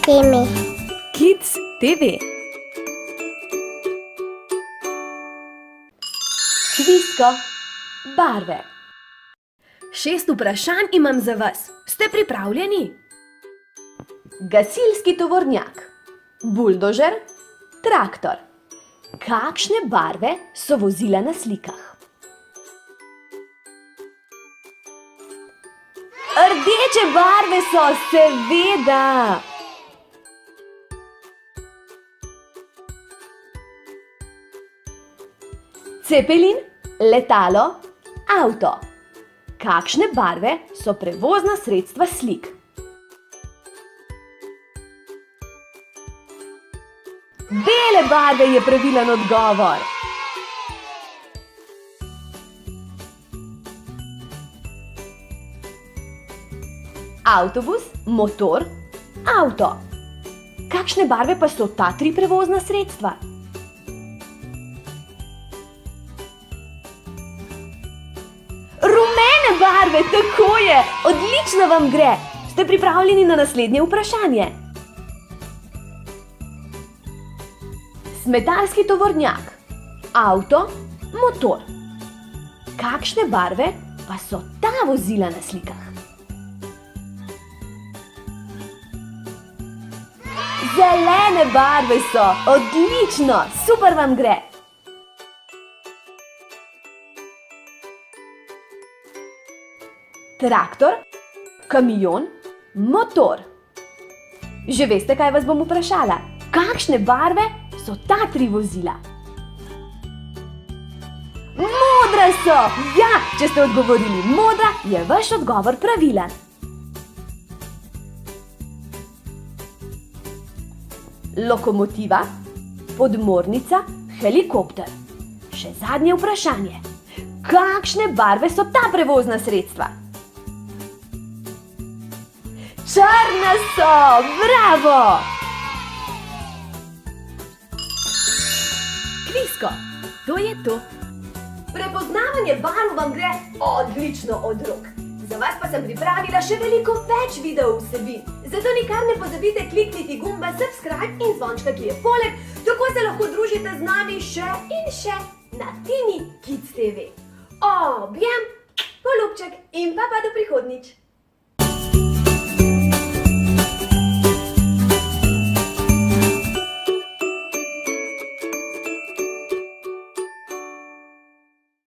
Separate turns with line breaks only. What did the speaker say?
TV.
Kids TV. Kvizko barve. 6 vprašanj imam za vas. Ste pripravljeni? Gasilski tovornjak, buldožer, traktor. Kakšne barve so vozila na slikah? Rdeče barve so, seveda! Cepelin, letalo, avto. Kakšne barve so prevozna sredstva slik? Bele barve je pravilen odgovor. Avtobus, motor, avto. Kakšne barve pa so ta 3 prevozna sredstva? Rumene barve, tako je! Odlično vam gre! Ste pripravljeni na naslednje vprašanje? Smetarski tovornjak, avto, motor. Kakšne barve pa so ta vozila na slikah? Zelene barve so, odlično, super vam gre! Traktor, kamion, motor. Že veste, kaj vas bom vprašala? Kakšne barve so ta 3 vozila? Modra so! Ja, če ste odgovorili modra, je vaš odgovor pravilen. Lokomotiva, podmornica, helikopter. Še zadnje vprašanje. Kakšne barve so ta prevozna sredstva? Črna so! Bravo! Kvizko, to je to. Prepoznavanje barv vam gre odlično od rok. Za vas pa sem pripravila še veliko več video vsebin. Zato nikar ne pozabite klikniti gumba subscribe in zvončka, ki je poleg, tako se lahko družite z nami še in še na Tini Kids TV. Objem, polubček in pa do prihodnjič!